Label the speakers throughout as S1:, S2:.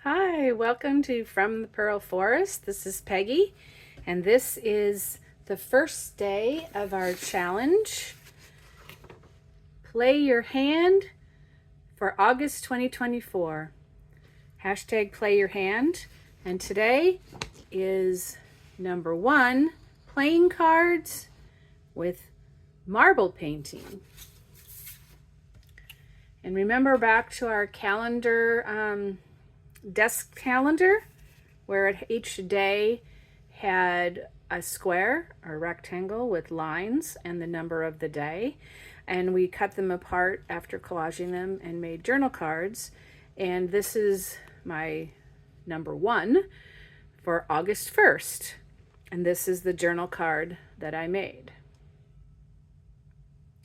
S1: Hi, welcome to From the Pearl Forest. This is Peggy, and this is the first day of our challenge. Play your hand for August 2024. Hashtag play your hand. And today is number 1, playing cards with marble painting. And remember back to our calendar, desk calendar, where each day had a square or rectangle with lines and the number of the day, and we cut them apart after collaging them and made journal cards. And this is my number 1 for August 1st, and this is the journal card that I made.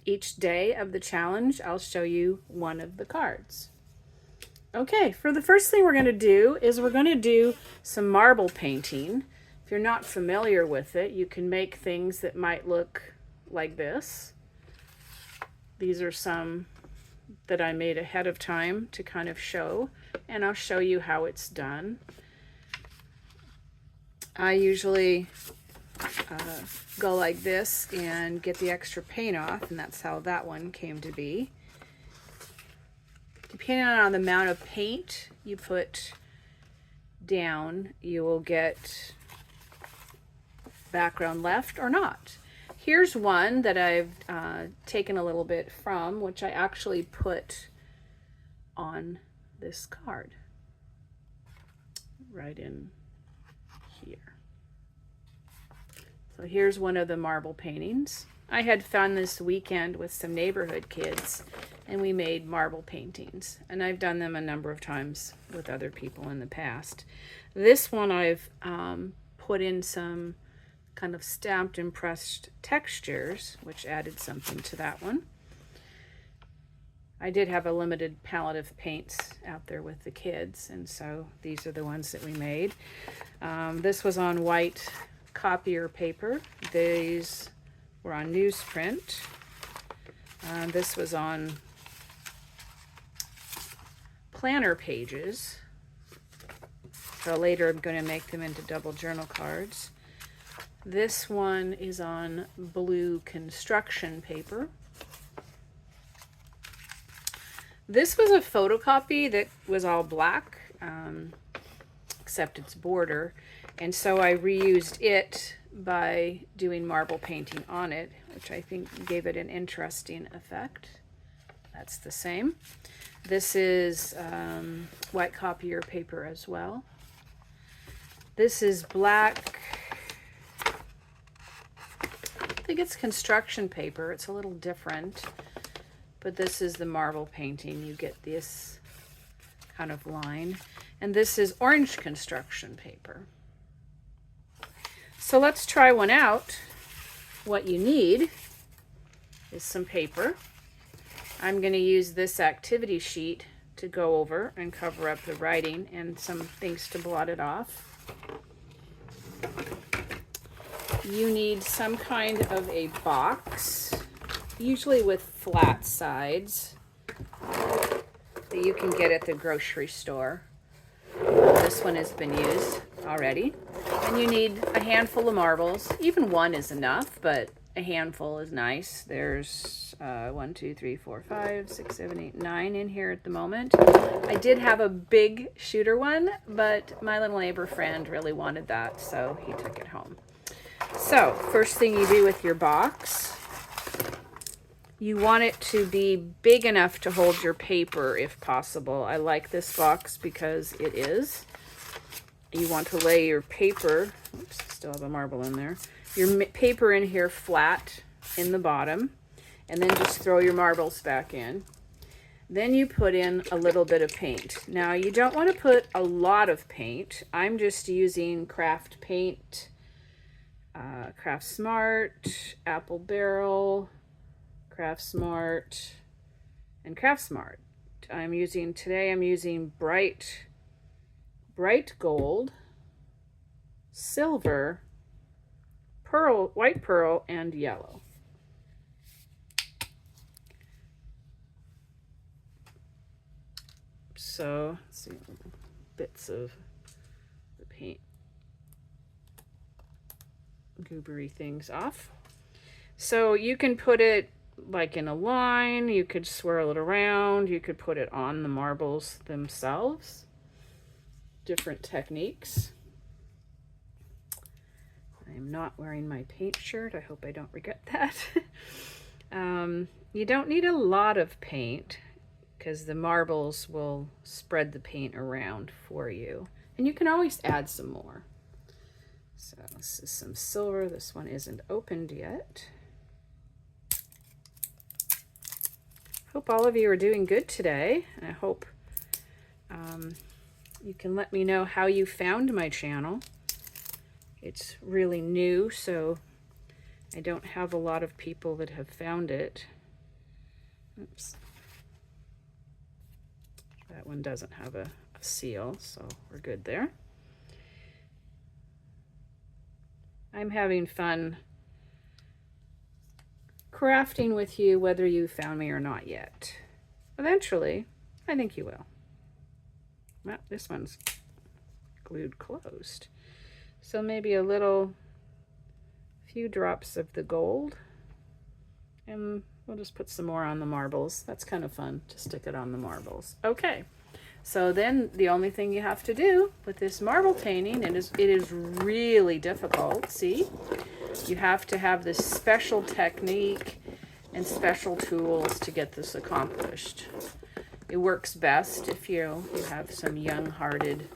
S1: Each day of the challenge I'll show you one of the cards. Okay, for the first thing we're going to do is we're going to do some marble painting. If you're not familiar with it, you can make things that might look like this. These are some that I made ahead of time to kind of show, and I'll show you how it's done. I usually go like this and get the extra paint off, and that's how that one came to be. Depending on the amount of paint you put down, you will get background left or not. Here's one that I've taken a little bit from, which I actually put on this card right in here. So here's one of the marble paintings. I had fun this weekend with some neighborhood kids, and we made marble paintings, and I've done them a number of times with other people in the past. This one I've put in some kind of stamped and pressed textures, which added something to that one. I did have a limited palette of paints out there with the kids, and so these are the ones that we made. This was on white copier paper. These were on newsprint. This was on planner pages. So later I'm going to make them into double journal cards. This one is on blue construction paper. This was a photocopy that was all black, except its border, and so I reused it by doing marble painting on it, which I think gave it an interesting effect. That's the same. This is white copier paper as well. This is black, I think it's construction paper. It's a little different, but this is the marble painting. You get this kind of line. And this is orange construction paper. So let's try one out. What you need is some paper. I'm going to use this activity sheet to go over and cover up the writing and some things to blot it off. You need some kind of a box, usually with flat sides, that you can get at the grocery store. This one has been used already. And you need a handful of marbles. Even one is enough, but a handful is nice. There's 1, 2, 3, 4, 5, 6, 7, 8, 9 in here at the moment. I did have a big shooter one, but my little neighbor friend really wanted that, so he took it home. So first thing you do with your box, you want it to be big enough to hold your paper if possible. I like this box because it is. You want to lay your paper, oops, still have a marble in there, your paper in here flat in the bottom, and then just throw your marbles back in. Then you put in a little bit of paint. Now you don't want to put a lot of paint. I'm just using craft paint, Craft Smart, Apple Barrel, Craft Smart, and Craft Smart. Today I'm using bright gold, silver, pearl, white pearl, and yellow. So let's see. bits of the paint goobery things off. So you can put it like in a line, you could swirl it around, you could put it on the marbles themselves. Different techniques. I'm not wearing my paint shirt. I hope I don't regret that. You don't need a lot of paint because the marbles will spread the paint around for you. And you can always add some more. So this is some silver. This one isn't opened yet. Hope all of you are doing good today. I hope you can let me know how you found my channel. It's really new, so I don't have a lot of people that have found it. Oops. That one doesn't have a seal, so we're good there. I'm having fun crafting with you, whether you found me or not yet. Eventually, I think you will. Well, this one's glued closed. So maybe a few drops of the gold, and we'll just put some more on the marbles. That's kind of fun to stick it on the marbles. Okay, so then the only thing you have to do with this marble painting, it is really difficult, see? You have to have this special technique and special tools to get this accomplished. It works best if you have some young-hearted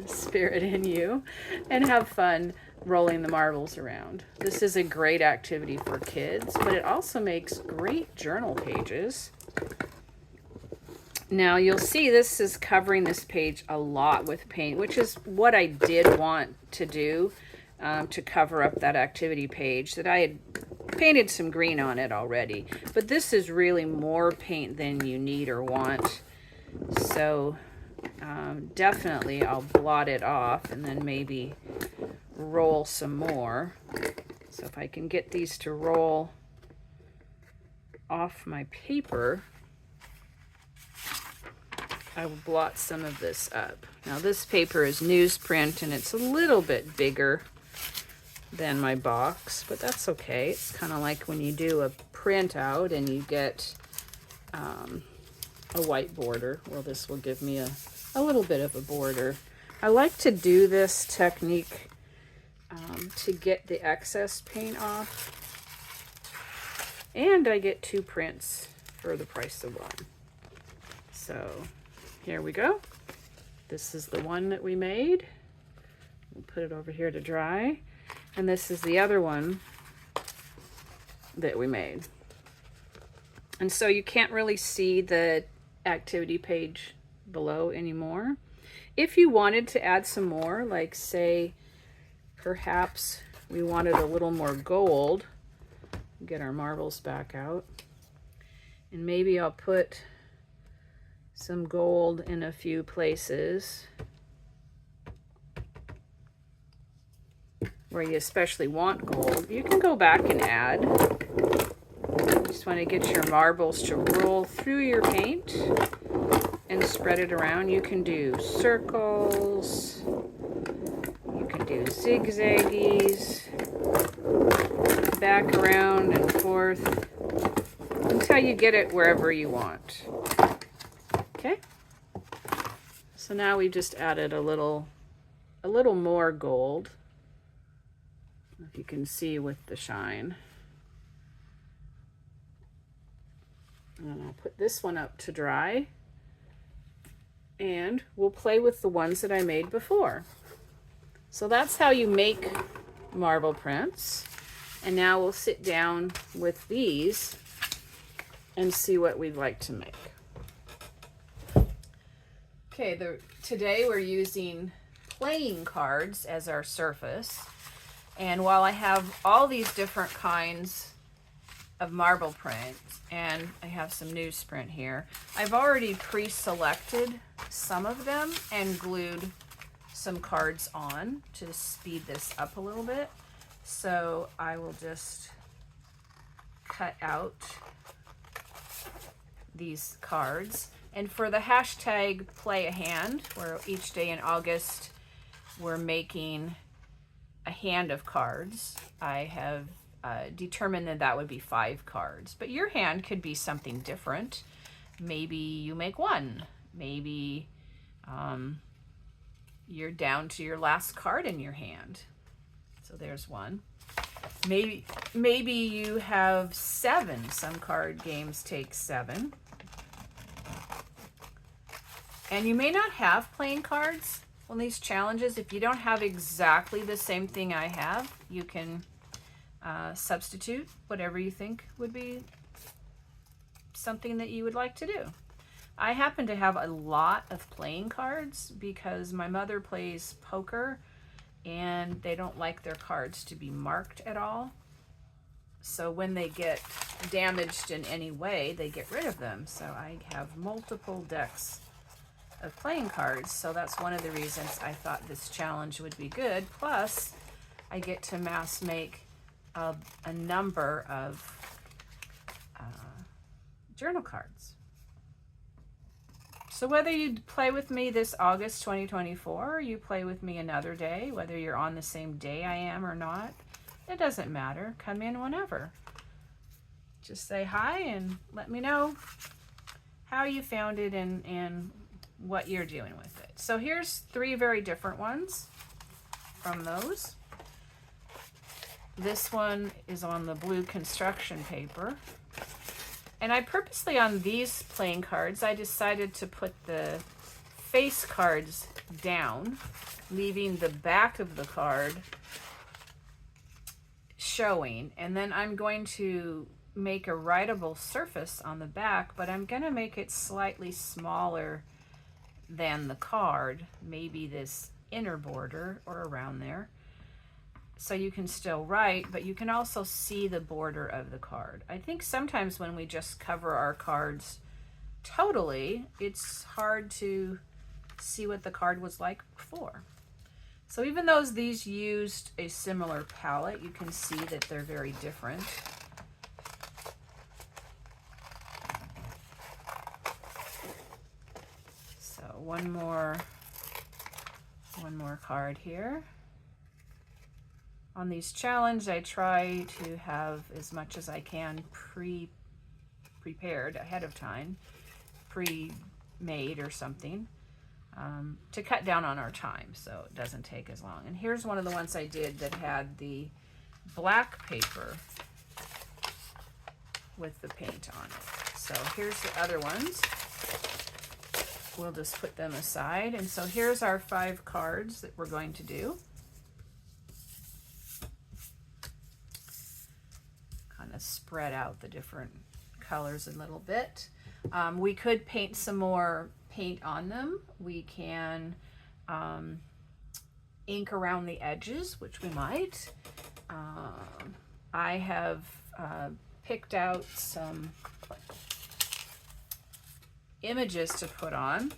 S1: spirit in you and have fun rolling the marbles around. This is a great activity for kids, but it also makes great journal pages. Now you'll see this is covering this page a lot with paint, which is what I did want to do to cover up that activity page that I had painted some green on it already. But this is really more paint than you need or want. So definitely I'll blot it off and then maybe roll some more. So if I can get these to roll off my paper, I will blot some of this up. Now this paper is newsprint and it's a little bit bigger than my box, but that's okay. It's kind of like when you do a printout and you get a white border. Well, this will give me a little bit of a border. I like to do this technique to get the excess paint off, and I get 2 prints for the price of 1. So here we go. This is the one that we made. We'll put it over here to dry. And this is the other one that we made. And so you can't really see the activity page below anymore. If you wanted to add some more, like say perhaps we wanted a little more gold, get our marbles back out, and maybe I'll put some gold in a few places where you especially want gold. You can go back and add. You just want to get your marbles to roll through your paint and spread it around. You can do circles, you can do zigzaggies, back around and forth until you get it wherever you want. Okay, so now we've just added a little more gold. If you can see with the shine. And I'll put this one up to dry, and we'll play with the ones that I made before. So that's how you make marble prints. And now we'll sit down with these and see what we'd like to make. Okay, today we're using playing cards as our surface. And while I have all these different kinds of marble prints, and I have some newsprint here, I've already pre-selected some of them and glued some cards on to speed this up a little bit. So I will just cut out these cards. And for the hashtag Play a Hand, where each day in August we're making a hand of cards, I have determined that that would be 5 cards. But your hand could be something different. Maybe you make 1. Maybe you're down to your last card in your hand. So there's 1. Maybe you have 7. Some card games take 7. And you may not have playing cards on these challenges. If you don't have exactly the same thing I have, you can substitute whatever you think would be something that you would like to do. I happen to have a lot of playing cards because my mother plays poker and they don't like their cards to be marked at all. So when they get damaged in any way, they get rid of them. So I have multiple decks of playing cards. So that's one of the reasons I thought this challenge would be good. Plus, I get to mass make a number of journal cards. So whether you play with me this August 2024, or you play with me another day, whether you're on the same day I am or not, it doesn't matter. Come in whenever. Just say hi and let me know how you found it and what you're doing with it. So here's 3 very different ones from those. This one is on the blue construction paper. And I purposely, on these playing cards, I decided to put the face cards down, leaving the back of the card showing. And then I'm going to make a writable surface on the back, but I'm going to make it slightly smaller than the card, maybe this inner border or around there. So you can still write, but you can also see the border of the card. I think sometimes when we just cover our cards totally, it's hard to see what the card was like before. So even though these used a similar palette, you can see that they're very different. So one more card here. On these challenges, I try to have as much as I can prepared ahead of time, pre-made or something, to cut down on our time so it doesn't take as long. And here's one of the ones I did that had the black paper with the paint on it. So here's the other ones. We'll just put them aside. And so here's our 5 cards that we're going to do. Spread out the different colors a little bit. We could paint some more paint on them. We can ink around the edges, which we might. I have picked out some images to put on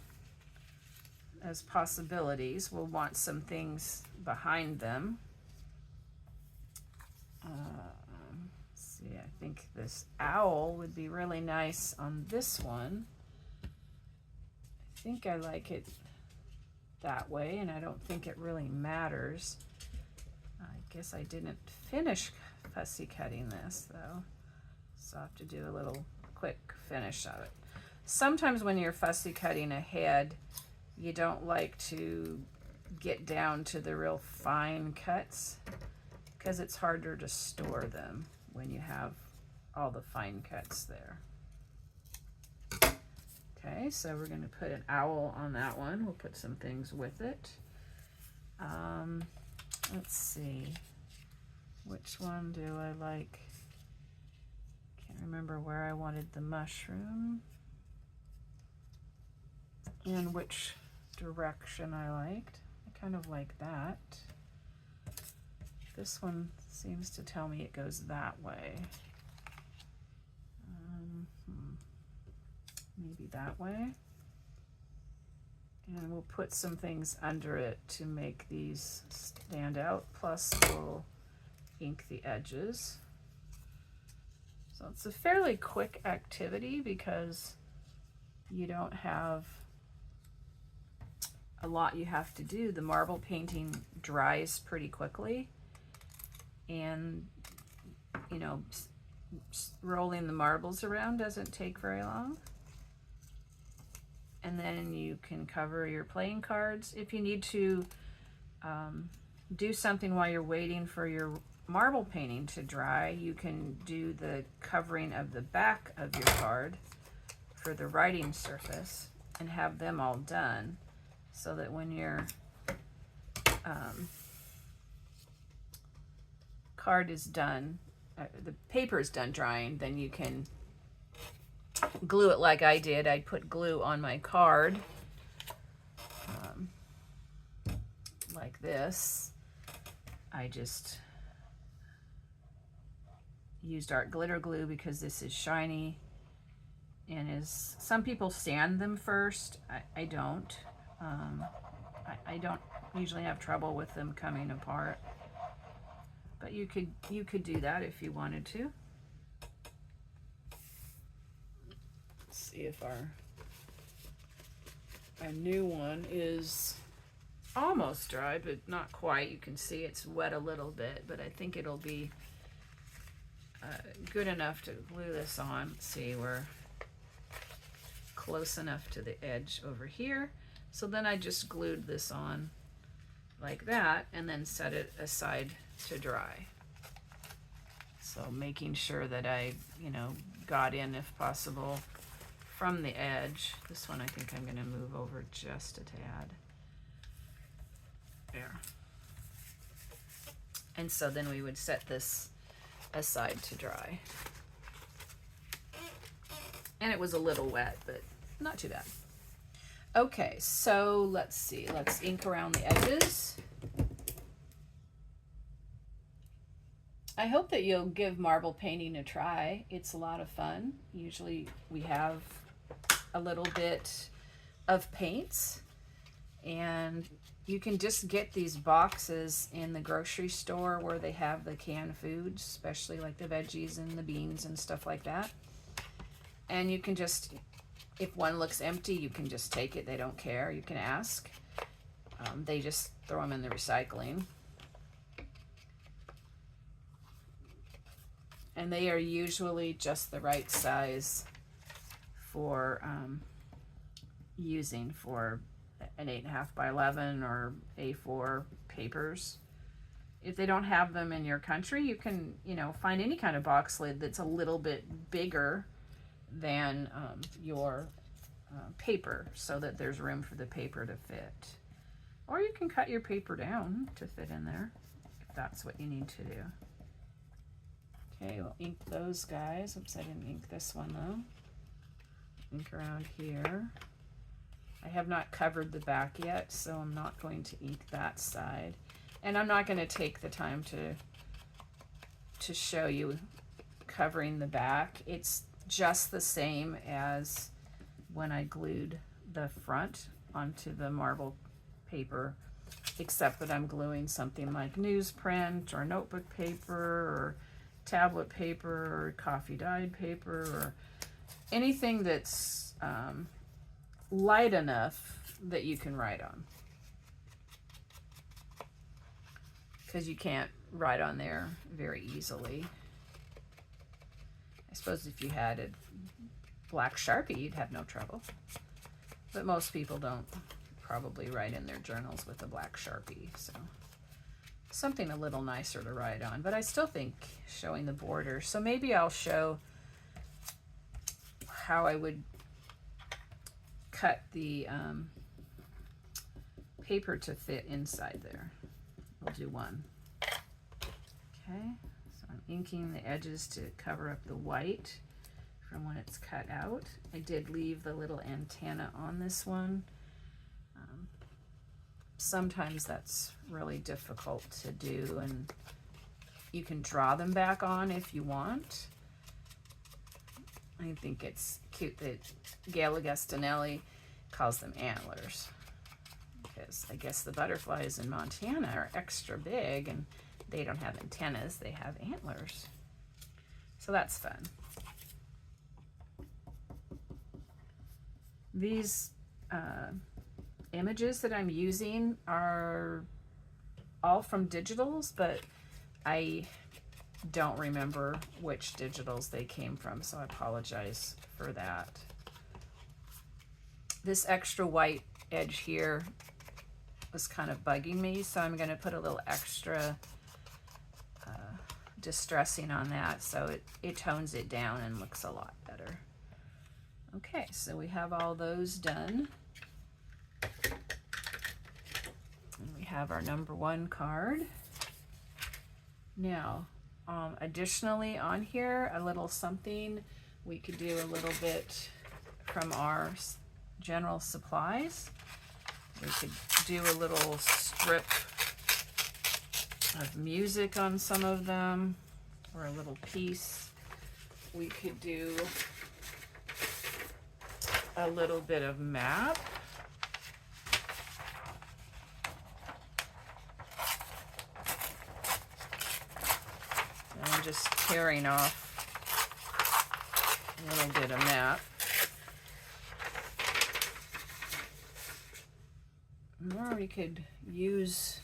S1: as possibilities. We'll want some things behind them. I think this owl would be really nice on this one. I think I like it that way, and I don't think it really matters. I guess I didn't finish fussy cutting this though, so I have to do a little quick finish of it. Sometimes when you're fussy cutting a head, you don't like to get down to the real fine cuts because it's harder to store them when you have all the fine cuts there. Okay, so we're going to put an owl on that one. We'll put some things with it. Let's see. Which one do I like? Can't remember where I wanted the mushroom and which direction I liked. I kind of like that. This one seems to tell me it goes that way. Maybe that way. And we'll put some things under it to make these stand out. Plus we'll ink the edges. So it's a fairly quick activity because you don't have a lot you have to do. The marble painting dries pretty quickly, and you know, rolling the marbles around doesn't take very long. And then you can cover your playing cards. If you need to do something while you're waiting for your marble painting to dry, you can do the covering of the back of your card for the writing surface and have them all done, so that when your card is done, the paper is done drying, then you can glue it like I did. I put glue on my card like this. I just used art glitter glue because this is shiny, and is some people sand them first. I don't. I don't usually have trouble with them coming apart, but you could do that if you wanted to. Let's see if our new one is almost dry, but not quite. You can see it's wet a little bit, but I think it'll be good enough to glue this on. Let's see, we're close enough to the edge over here. So then I just glued this on like that and then set it aside to dry. So making sure that I, got in, if possible, from the edge. This one I think I'm going to move over just a tad. There. And so then we would set this aside to dry. And it was a little wet, but not too bad. Okay, so let's see. Let's ink around the edges. I hope that you'll give marble painting a try. It's a lot of fun. Usually we have a little bit of paints, and you can just get these boxes in the grocery store where they have the canned foods, especially like the veggies and the beans and stuff like that. And you can just, if one looks empty, you can just take it. They don't care. You can ask. They just throw them in the recycling. And they are usually just the right size for using for an 8.5 by 11 or A4 papers. If they don't have them in your country, you can, find any kind of box lid that's a little bit bigger than your paper, so that there's room for the paper to fit. Or you can cut your paper down to fit in there, if that's what you need to do. Okay, we'll ink those guys. Oops, I didn't ink this one though. Ink around here. I have not covered the back yet, so I'm not going to ink that side. And I'm not going to take the time to show you covering the back. It's just the same as when I glued the front onto the marble paper, except that I'm gluing something like newsprint or notebook paper or tablet paper or coffee dyed paper or anything that's light enough that you can write on, because you can't write on there very easily. I suppose if you had a black Sharpie, you'd have no trouble, but most people don't probably write in their journals with a black Sharpie, so something a little nicer to write on. But I still think showing the border, so maybe I'll show how I would cut the paper to fit inside there. We'll do one. Okay, so I'm inking the edges to cover up the white from when it's cut out. I did leave the little antenna on this one. Sometimes that's really difficult to do, and you can draw them back on if you want. I think it's cute that Gail Augustinelli calls them antlers, because I guess the butterflies in Montana are extra big and they don't have antennas, they have antlers. So that's fun. These images that I'm using are all from digitals, but I don't remember which digitals they came from, so I apologize for that. This extra white edge here was kind of bugging me, so I'm going to put a little extra distressing on that, so it tones it down and looks a lot better. Okay, so we have all those done. And we have our number 1 card. Now, additionally on here, a little something, we could do a little bit from our general supplies. We could do a little strip of music on some of them, or a little piece. We could do a little bit of map. And I'm just tearing off a little bit of map. Or we could use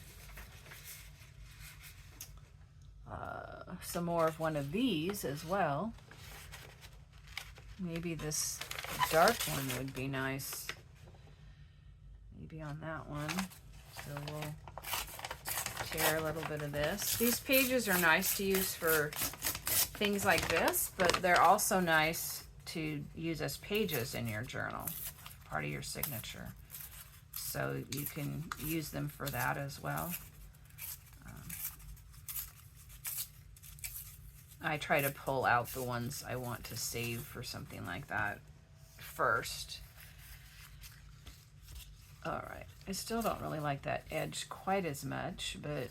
S1: some more of one of these as well. Maybe this dark one would be nice. Maybe on that one. So we'll tear a little bit of this. These pages are nice to use for things like this, but they're also nice to use as pages in your journal, part of your signature. So you can use them for that as well. I try to pull out the ones I want to save for something like that first. All right, I still don't really like that edge quite as much, but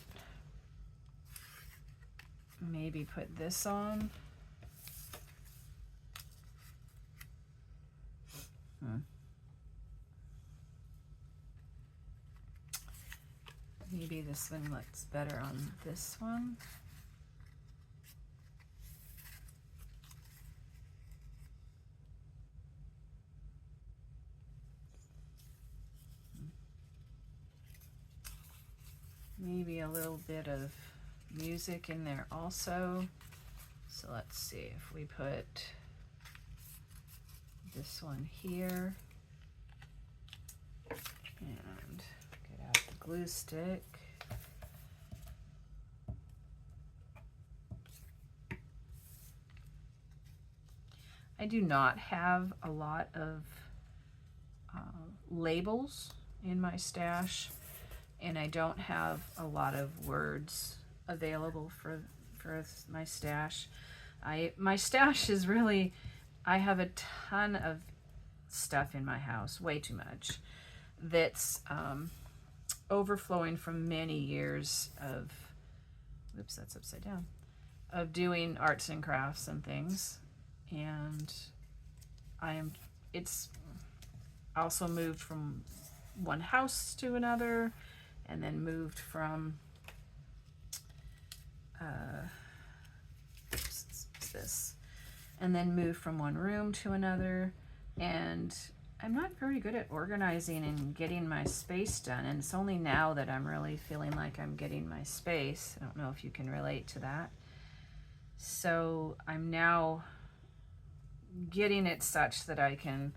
S1: maybe put this on. Maybe this one looks better on this one. Maybe a little bit of music in there also. So let's see if we put this one here and get out the glue stick. I do not have a lot of labels in my stash, and I don't have a lot of words available for my stash. My stash is really, I have a ton of stuff in my house, way too much, that's overflowing from many years of, oops, that's upside down, of doing arts and crafts and things. And it's also moved from one house to another, and then moved from this, and then moved from one room to another. And I'm not very good at organizing and getting my space done, and it's only now that I'm really feeling like I'm getting my space. I don't know if you can relate to that. So I'm now getting it such that I can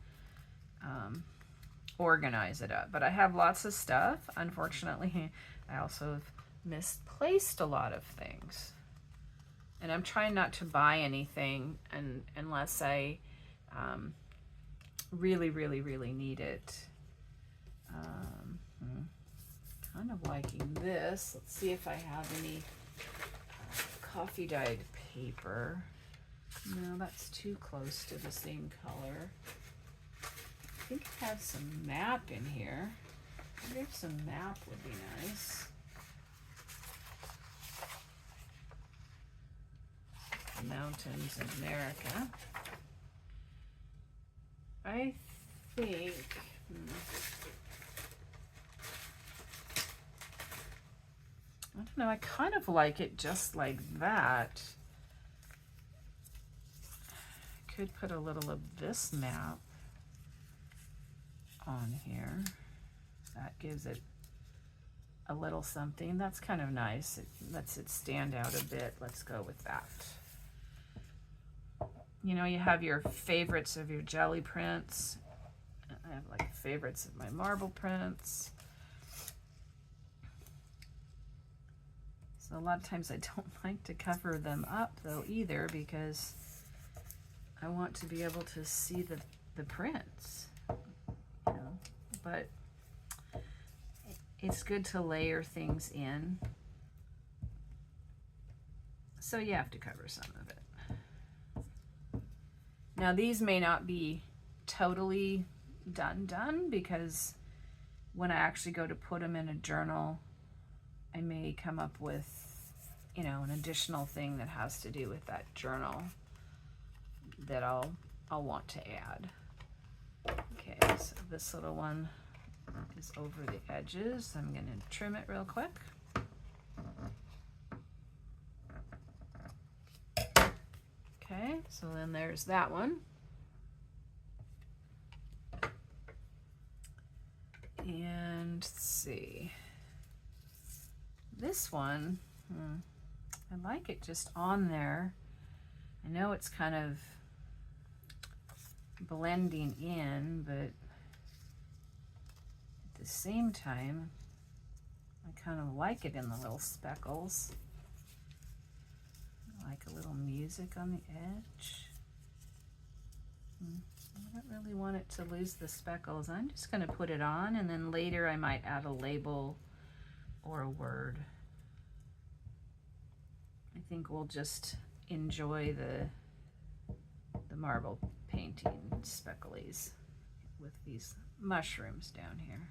S1: organize it up. But I have lots of stuff. Unfortunately, I also have misplaced a lot of things. And I'm trying not to buy anything unless I really, really, really need it. Kind of liking this. Let's see if I have any coffee dyed paper. No, that's too close to the same color. I think I have some map in here. Maybe some map would be nice. Mountains in America. I think, I don't know, I kind of like it just like that. Could put a little of this map. on here. That gives it a little something. That's kind of nice. It lets it stand out a bit. Let's go with that. You know, you have your favorites of your jelly prints. I have like favorites of my marble prints. So a lot of times I don't like to cover them up though either, because I want to be able to see the prints, you know, but it's good to layer things in. So you have to cover some of it. Now these may not be totally done because when I actually go to put them in a journal, I may come up with, you know, an additional thing that has to do with that journal that I'll want to add. Okay, so this little one is over the edges. I'm going to trim it real quick. Okay, so then there's that one. And let's see. This one, I like it just on there. I know it's kind of blending in, but at the same time, I kind of like it in the little speckles. I like a little music on the edge. I don't really want it to lose the speckles. I'm just going to put it on, and then later I might add a label or a word. I think we'll just enjoy the marble painting specklies with these mushrooms down here.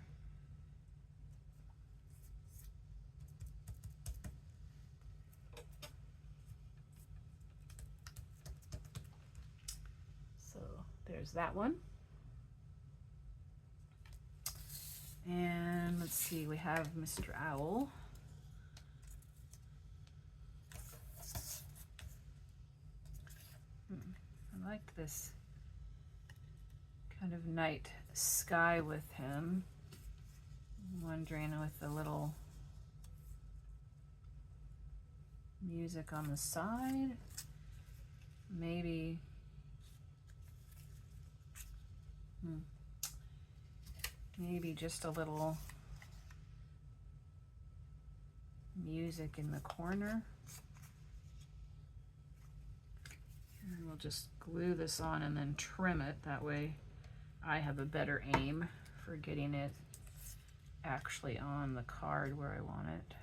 S1: So there's that one. And let's see, we have Mr. Owl. I like this kind of night sky with him. I'm wondering with a little music on the side, maybe maybe just a little music in the corner. And we'll just glue this on and then trim it. That way I have a better aim for getting it actually on the card where I want it.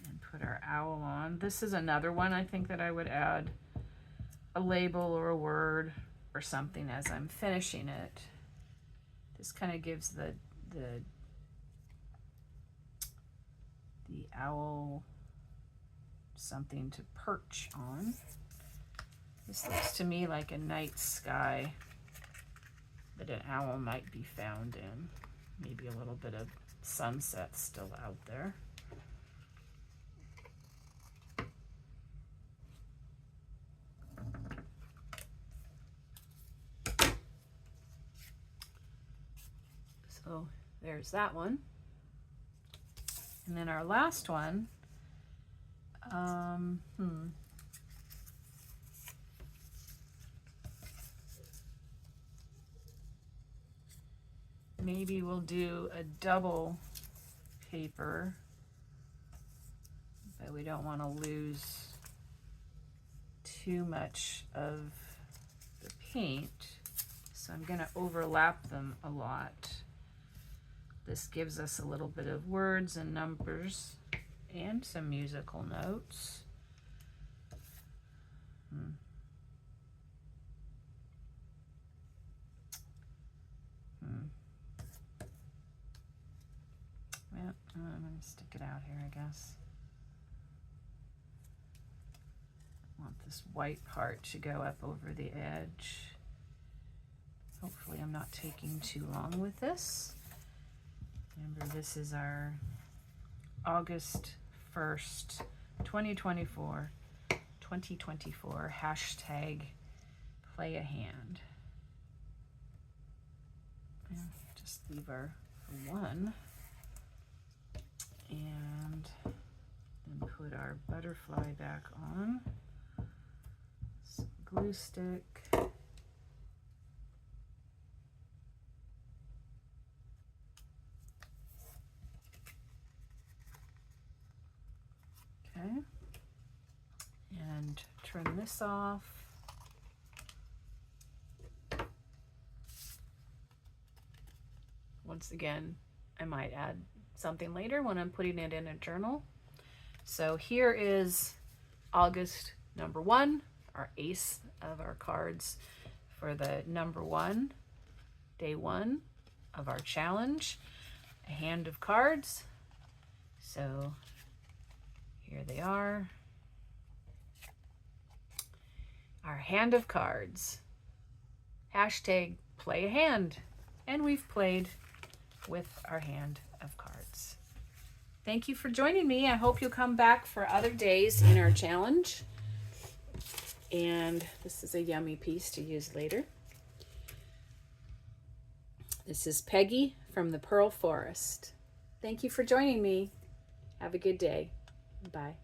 S1: And put our owl on. This is another one I think that I would add a label or a word or something as I'm finishing it. This kind of gives the owl something to perch on. This looks to me like a night sky that an owl might be found in. Maybe a little bit of sunset still out there. So there's that one. And then our last one, maybe we'll do a double paper, but we don't want to lose too much of the paint, so I'm going to overlap them a lot. This gives us a little bit of words and numbers and some musical notes. Well, I'm going to stick it out here, I guess. I want this white part to go up over the edge. Hopefully I'm not taking too long with this. Remember, this is our August 1st, 2024 hashtag play a hand. just leave our one. And then put our butterfly back on. Some glue stick. Okay. And turn this off. Once again, I might add something later when I'm putting it in a journal. So here is August number 1, our ace of our cards for the number 1, day 1 of our challenge, a hand of cards. So here they are, our hand of cards. Hashtag play a hand. And we've played with our hand of cards. Thank you for joining me. I hope you'll come back for other days in our challenge. And this is a yummy piece to use later. This is Peggy from the Pearl Forest. Thank you for joining me. Have a good day. Bye.